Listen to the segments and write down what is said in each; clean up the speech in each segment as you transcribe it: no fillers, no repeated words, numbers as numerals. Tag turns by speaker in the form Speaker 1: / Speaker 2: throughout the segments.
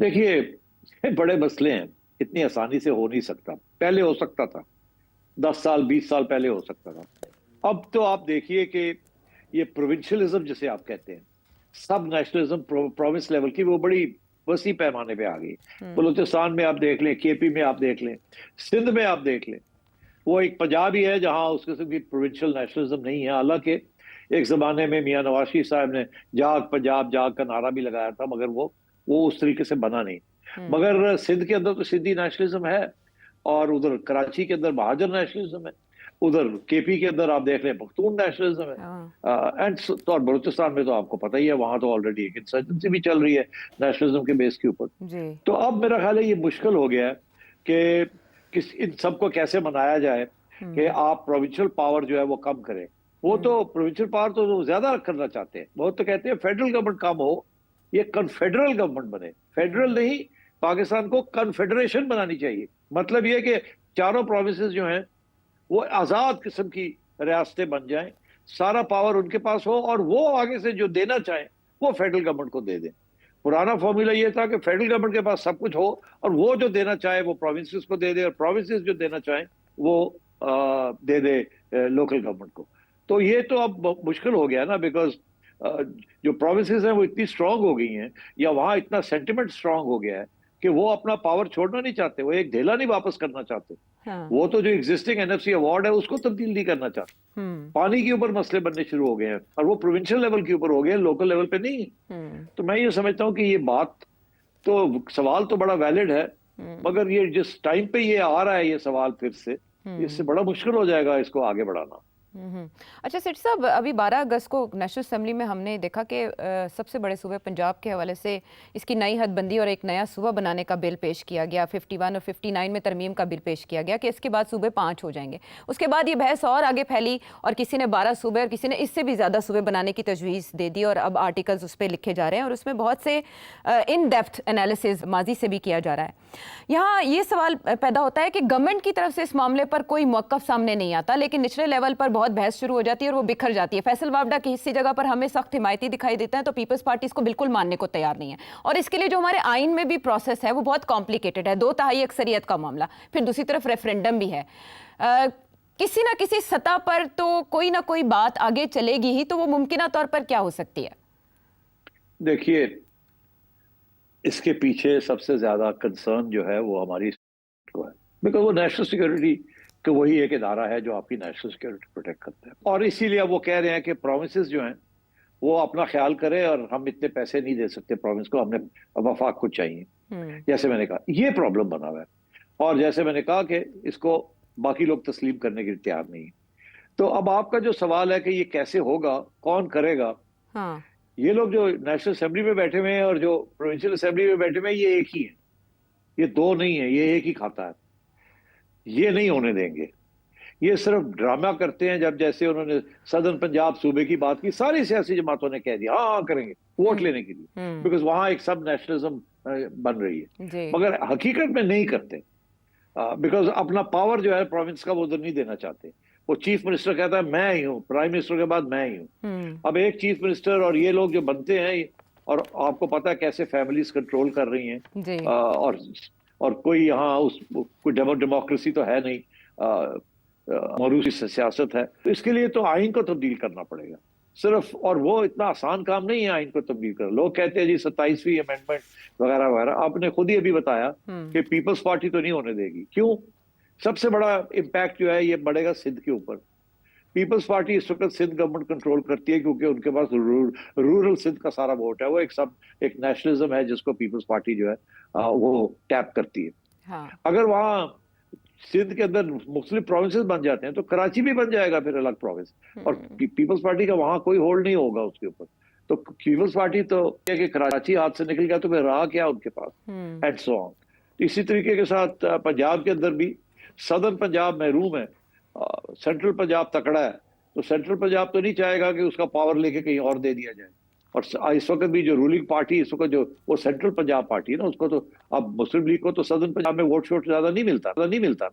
Speaker 1: देखिए बड़े मसले हैं। इतनी आसानी से हो नहीं सकता। पहले हो सकता था, 10 साल 20 साल पहले हो सकता था। अब तो आप देखिए कि ये प्रोविंशियलिज्म जिसे आप कहते हैं, सब नेशनलिज्म प्रोविंस लेवल की, वो बड़ी वसी पैमाने पे आ गई।
Speaker 2: हम्म।
Speaker 1: बलूचिस्तान में आप देख लें, केपी में आप देख लें, सिंध में आप देख लें। वो एक पंजाब ही है जहां उस किस्म की प्रोविंशियल नेशनलिज्म नहीं है। हालांकि एक जमाने में मियां नवाज शरीफ साहब ने जाग पंजाब जाग का नारा भी लगाया था, मगर वो उस तरीके से बना नहीं।
Speaker 2: हम्म।
Speaker 1: मगर सिंध के अंदर तो सिंधी नेशनलिज्म है, और उधर कराची के अंदर महाजर नेशनलिज्म है, उधर केपी के अंदर आप देख रहे हैं पख्तून नेशनलिज्म है।
Speaker 2: हाँ।
Speaker 1: एंड तो और बलूचिस्तान में तो आपको पता ही है, वहां तो ऑलरेडी एक इंसर्जेंसी भी चल रही है नेशनलिज्म के बेस के ऊपर।
Speaker 2: जी।
Speaker 1: तो अब मेरा ख्याल है ये मुश्किल हो गया है कि इन सबको कैसे मनाया जाए कि
Speaker 2: हम्म।
Speaker 1: आप प्रोविंशियल पावर जो है वो कम करें। वो
Speaker 2: हम्म।
Speaker 1: तो प्रोविंशियल पावर तो वो ज्यादा करना चाहते हैं। वो तो कहते हैं फेडरल गवर्नमेंट कम हो, ये कन्फेडरल गवर्नमेंट बने। फेडरल
Speaker 2: हम्म।
Speaker 1: नहीं, पाकिस्तान को कन्फेडरेशन बनानी चाहिए। मतलब ये कि चारों प्रोविंसेस जो हैं वो आजाद किस्म की रियासतें बन जाएं, सारा पावर उनके पास हो, और वो आगे से जो देना चाहें वो फेडरल गवर्नमेंट को दे दें। पुराना फॉर्मूला ये था कि फेडरल गवर्नमेंट के पास सब कुछ हो, और वो जो देना चाहे वो प्रोविंसेस को दे दे, और प्रोविंसेस जो देना चाहें वो दे दे लोकल गवर्नमेंट को। तो ये तो अब मुश्किल हो गया ना, बिकॉज जो प्रोविंसेस हैं वो इतनी स्ट्रांग हो गई हैं, या वहां इतना सेंटिमेंट स्ट्रांग हो गया है कि वो अपना पावर छोड़ना नहीं चाहते, वो एक ढेला नहीं वापस करना चाहते।
Speaker 2: हाँ।
Speaker 1: वो तो जो एग्जिस्टिंग एनएफसी अवार्ड है उसको तब्दील नहीं करना चाहते।
Speaker 2: हम्म।
Speaker 1: पानी के ऊपर मसले बनने शुरू हो गए हैं, और वो प्रोविंशियल लेवल के ऊपर हो गए हैं, लोकल लेवल पे नहीं।
Speaker 2: हम्म।
Speaker 1: तो मैं ये समझता हूँ कि ये बात तो, सवाल तो बड़ा वैलिड है,
Speaker 2: हम्म।
Speaker 1: मगर ये जिस टाइम पे ये आ रहा है ये सवाल फिर से, इससे
Speaker 2: हम्म।
Speaker 1: बड़ा मुश्किल हो जाएगा इसको आगे बढ़ाना।
Speaker 2: हम्म। अच्छा सेठ साहब, अभी 12 अगस्त को नेशनल असेंबली में हमने देखा कि सबसे बड़े सूबे पंजाब के हवाले से इसकी नई हदबंदी और एक नया सूबा बनाने का बिल पेश किया गया। 51 और 59 में तरमीम का बिल पेश किया गया कि इसके बाद सूबे 5 हो जाएंगे। उसके बाद ये बहस और आगे फैली और किसी ने 12 सूबे और किसी ने इससे भी ज़्यादा सूबे बनाने की तजवीज़ दे दी, और अब आर्टिकल्स उस पर लिखे जा रहे हैं और उसमें बहुत से इन डेप्थ एनालिसिस माजी से भी किया जा रहा है। यहाँ ये सवाल पैदा होता है कि गवर्नमेंट की तरफ से इस मामले पर कोई मौक़िफ़ सामने नहीं आता, लेकिन निचले लेवल पर बहुत बहस शुरू हो जाती है और वो बिखर जाती है। फैसल वावडा की इसी जगह पर हमें सख्त हिमायती दिखाई देता है, तो पीपल्स पार्टी इसको बिल्कुल मानने को तैयार नहीं है। और इसके लिए जो हमारे आइन में भी प्रोसेस है वो बहुत कॉम्प्लिकेटेड है, 2/3 अक्सरियत का मामला, फिर दूसरी तरफ रेफरेंडम भी है। किसी ना किसी सतह पर तो कोई ना कोई बात आगे चलेगी ही, तो वो मुमकिन तौर पर क्या हो सकती है?
Speaker 1: देखिए, इसके पीछे सबसे ज्यादा कंसर्न जो है वो हमारी को है, बिकॉज वो नेशनल सिक्योरिटी का वही एक इदारा है जो आपकी नेशनल सिक्योरिटी प्रोटेक्ट करता है। और इसीलिए अब वो कह रहे हैं कि प्रोविंसेस जो हैं वो अपना ख्याल करें, और हम इतने पैसे नहीं दे सकते प्रोविंस को, हमने वफाक को चाहिए। जैसे मैंने कहा ये प्रॉब्लम बना हुआ है, और जैसे मैंने कहा कि इसको बाकी लोग तस्लीम करने के लिए तैयार नहीं है। तो अब आपका जो सवाल है कि ये कैसे होगा, कौन करेगा,
Speaker 2: हाँ।
Speaker 1: ये लोग जो नेशनल असेंबली में बैठे हुए हैं और जो प्रोविंशियल असेंबली में बैठे हुए हैं, ये एक ही है, ये दो नहीं है, ये एक ही खाता है। ये नहीं होने देंगे। ये सिर्फ ड्रामा करते हैं। जब जैसे उन्होंने सदर्न पंजाब सूबे की बात की, सारी सियासी जमातों ने कह दिया हाँ हाँ करेंगे, वोट लेने के लिए, बिकॉज वहां एक सब नेशनलिज्म बन रही है।
Speaker 2: जी।
Speaker 1: मगर हकीकत में नहीं करते, बिकॉज अपना पावर जो है प्रोविंस का वो उधर नहीं देना चाहते। वो चीफ मिनिस्टर कहता है मैं ही हूँ, प्राइम मिनिस्टर के बाद मैं ही हूँ। अब एक चीफ मिनिस्टर और ये लोग जो बनते हैं, और आपको पता है कैसे फैमिलीज कंट्रोल कर रही हैं,
Speaker 2: जी।
Speaker 1: और कोई यहाँ उस कोई डेमोक्रेसी तो है नहीं, मरूसी सियासत है। तो इसके लिए तो आइन को तब्दील करना पड़ेगा सिर्फ, और वो इतना आसान काम नहीं है आइन को तब्दील करना। लोग कहते हैं जी 27वीं अमेंडमेंट वगैरह वगैरह, आपने खुद ही अभी बताया कि पीपल्स पार्टी तो नहीं होने देगी। क्यों? सबसे बड़ा इम्पैक्ट जो है ये बढ़ेगा सिंध के ऊपर। पीपल्स पार्टी इस वक्त सिंध गवर्नमेंट कंट्रोल करती है, क्योंकि उनके पास रूरल सिंध का सारा वोट है। वो एक नेशनलिज्म है जिसको पीपल्स पार्टी जो है वो टैप करती है।
Speaker 2: हाँ।
Speaker 1: अगर वहां सिंध के अंदर मुख्तलिफ प्रोविंसेस बन जाते हैं तो कराची भी बन जाएगा फिर अलग प्रोविंस, और पीपल्स पार्टी का वहां कोई होल्ड नहीं होगा उसके ऊपर। तो पीपल्स पार्टी तो कि कराची हाथ से निकल गया तो फिर रहा क्या उनके पास, एंड सो ऑन। इसी तरीके के साथ पंजाब के अंदर भी सदर्न पंजाब महरूम है, सेंट्रल पंजाब तकड़ा है। तो सेंट्रल पंजाब तो नहीं चाहेगा कि उसका पावर लेके कहीं और दे दिया जाए। और इस वक्त भी जो रूलिंग पार्टी इस वक्त जो वो सेंट्रल पंजाब पार्टी है ना, उसको तो अब मुस्लिम लीग को तो सदर्न पंजाब में वोट शोट ज्यादा नहीं मिलता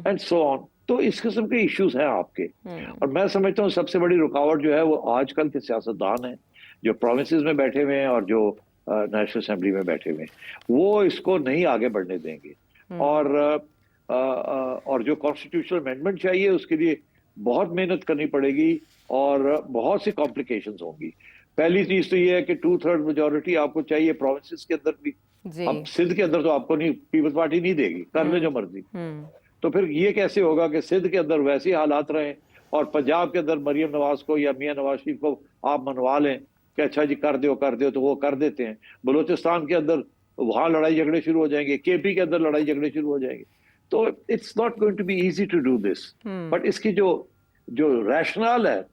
Speaker 1: एंड सो ऑन। तो इस किस्म के इश्यूज हैं आपके। और मैं समझता हूँ सबसे बड़ी रुकावट जो है वो आजकल के सियासतदान हैं जो प्रोविंसेस में बैठे हुए हैं, और जो नेशनल असेंबली में बैठे हुए हैं, वो इसको नहीं आगे बढ़ने देंगे। और जो कॉन्स्टिट्यूशनल अमेंडमेंट चाहिए उसके लिए बहुत मेहनत करनी पड़ेगी और बहुत सी कॉम्प्लिकेशंस होंगी। पहली चीज तो ये है कि 2/3 मेजोरिटी आपको चाहिए प्रोविंसेस के अंदर भी। अब सिंध के अंदर तो आपको नहीं, पीपल्स पार्टी नहीं देगी, कर ले जो मर्जी। तो फिर ये कैसे होगा कि सिंध के अंदर वैसे हालात रहे और पंजाब के अंदर मरियम नवाज को या मियां नवाज शरीफ को आप मनवा लें कि अच्छा जी कर दो तो वो कर देते हैं। बलूचिस्तान के अंदर वहां लड़ाई झगड़े शुरू हो जाएंगे, केपी के अंदर लड़ाई झगड़े शुरू हो जाएंगे। तो it's not going to be easy to do this. But इसकी जो रैशनल है,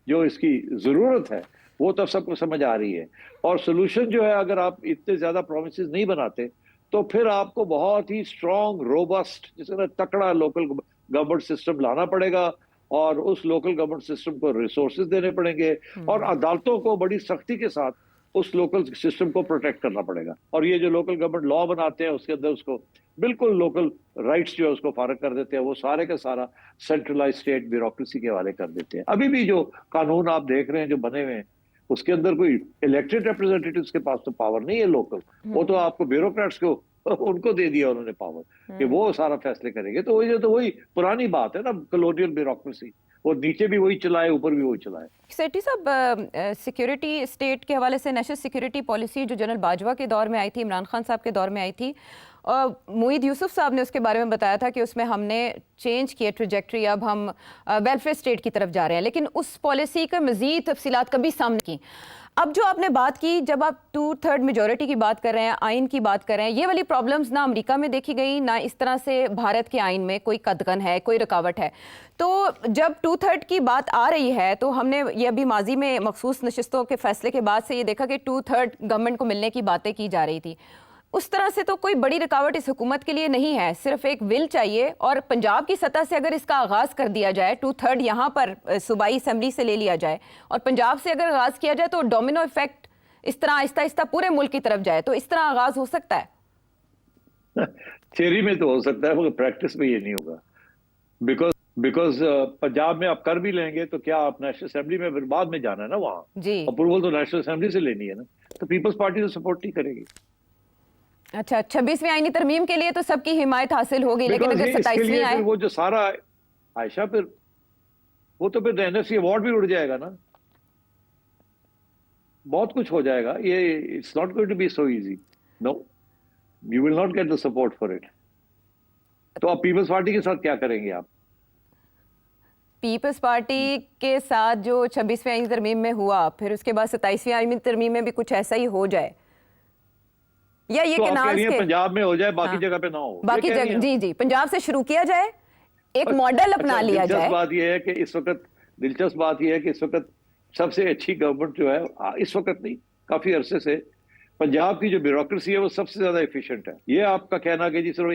Speaker 1: जो इसकी जरूरत है, वो तो सबको समझ आ रही है। और सोल्यूशन जो है, अगर आप इतने ज्यादा प्रोमिसेस नहीं बनाते तो फिर आपको बहुत ही स्ट्रॉन्ग, रोबस्ट, जिसे तकड़ा लोकल गवर्नमेंट सिस्टम लाना पड़ेगा और उस लोकल गवर्नमेंट सिस्टम को रिसोर्सेज देने पड़ेंगे और अदालतों को बड़ी सख्ती के साथ उस लोकल सिस्टम को प्रोटेक्ट करना पड़ेगा। और ये जो लोकल गवर्नमेंट लॉ बनाते हैं उसके अंदर उसको बिल्कुल लोकल राइट्स जो है उसको फारग कर देते हैं, वो सारे का सारा सेंट्रलाइज स्टेट ब्यूरोक्रेसी के हवाले कर देते हैं। अभी भी जो कानून आप देख रहे हैं जो बने हुए हैं, उसके अंदर कोई इलेक्टेड रिप्रेजेंटेटिव्स के पास तो पावर नहीं है लोकल, वो तो आपको ब्यूरोक्रेट्स को उनको दे दिया उन्होंने पावर कि वो सारा फैसले करेंगे। तो वही पुरानी बात है ना, कॉलोनियल ब्यूरोक्रेसी, वो नीचे भी वही चलाए, ऊपर भी वही चलाए।
Speaker 2: सेठी साहब, सिक्योरिटी स्टेट के हवाले से नेशनल सिक्योरिटी पॉलिसी जो जनरल बाजवा के दौर में आई थी, इमरान खान साहब के दौर में आई थी, मुईद यूसुफ साहब ने उसके बारे में बताया था कि उसमें हमने चेंज किया ट्रेजेक्ट्री, अब हम वेलफेयर स्टेट की तरफ जा रहे हैं, लेकिन उस पॉलिसी का मज़ीद तफसीलात कभी सामने की। अब जो आपने बात की, जब आप 2/3 मेजॉरिटी की बात कर रहे हैं, आइन की बात कर रहे हैं, ये वाली प्रॉब्लम्स ना अमेरिका में देखी गई, ना इस तरह से भारत के आइन में कोई कदगन है, कोई रुकावट है। तो जब 2/3 की बात आ रही है तो हमने ये अभी माजी में मखसूस नशिस्तों के फैसले के बाद से ये देखा कि 2/3 गवर्नमेंट को मिलने की बातें की जा रही थी। उस तरह से तो कोई बड़ी रुकावट इस हुकूमत के लिए नहीं है, सिर्फ एक विल चाहिए। और पंजाब की सतह से अगर इसका आगाज़ कर दिया जाए, 2/3 यहाँ पर सूबाई असेंबली से ले लिया जाए और पंजाब से अगर आगाज़ किया जाए तो डोमिनो इफेक्ट इस तरह आहिस्ता आहिस्ता पूरे मुल्क की तरफ जाए, तो इस तरह आगाज़ हो सकता है।
Speaker 1: थ्योरी में तो हो सकता है मगर प्रैक्टिस में ये नहीं होगा। बिकॉज पंजाब में आप कर भी लेंगे तो क्या आप नेशनल असेंबली में बाद में जाना है ना, वहाँ अप्रूवल तो नेशनल असेंबली से लेनी है ना, तो पीपल्स पार्टी तो सपोर्ट नहीं करेगी।
Speaker 2: अच्छा, 26वीं आईनी तरमीम के लिए तो सबकी हिमायत हासिल होगी, लेकिन अगर 27वीं आए,
Speaker 1: वो जो सारा आयशा, फिर वो तो फिर एनएफसी अवार्ड भी उड़ जाएगा ना, बहुत कुछ हो जाएगा। ये it's not going to be so easy, no, you will not get the support for it. तो आप पीपल्स पार्टी के साथ क्या करेंगे? आप
Speaker 2: पीपल्स पार्टी के साथ जो 26वीं आईनी तरमीम में हुआ, फिर उसके बाद 27वीं आईनी तरमीम में भी कुछ ऐसा ही हो जाए, या ये
Speaker 1: तो
Speaker 2: कि
Speaker 1: आप कह रही हैं पंजाब में हो जाए, बाकी जगह पे ना हो?
Speaker 2: बाकी जगह जी पंजाब से शुरू किया जाए, एक मॉडल अपना लिया जाए।
Speaker 1: दिलचस्प बात यह है कि इस वक्त सबसे अच्छी गवर्नमेंट जो है, इस वक्त नहीं, काफी अरसे से पंजाब की जो ब्यूरोक्रेसी है वो सबसे ज्यादा एफिशिएंट है। ये आपका कहना कि जी सिर्फ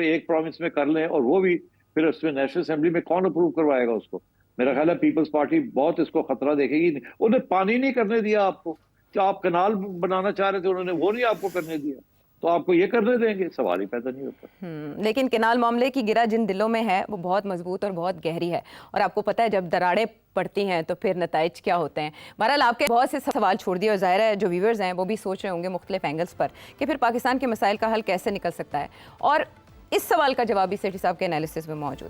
Speaker 1: एक प्रोविंस में कर लें और वो भी फिर उसमें नेशनल असेंबली में कौन अप्रूव करवाएगा उसको? मेरा ख्याल है पीपल्स पार्टी बहुत इसको खतरा देखेगी। उन्हें पानी नहीं करने दिया आपको, जो आप कनाल बनाना चाह रहे थे उन्होंने वो नहीं आपको करने दिया, तो आपको ये करने देंगे? सवाल ही पैदा नहीं होता।
Speaker 2: लेकिन केनाल मामले की गिरा जिन दिलों में है वो बहुत मजबूत और बहुत गहरी है, और आपको पता है जब दरारें पड़ती हैं तो फिर नताइज क्या होते हैं। बहरहाल आपके बहुत से सवाल छोड़ दिए और ज़ाहिर है जो व्यूअर्स हैं वो भी सोच रहे होंगे मुख्तलिफ एंगल्स पर कि फिर पाकिस्तान के मसाइल का हल कैसे निकल सकता है, और इस सवाल का जवाब भी सेठी साहब के एनालिसिस में मौजूद है।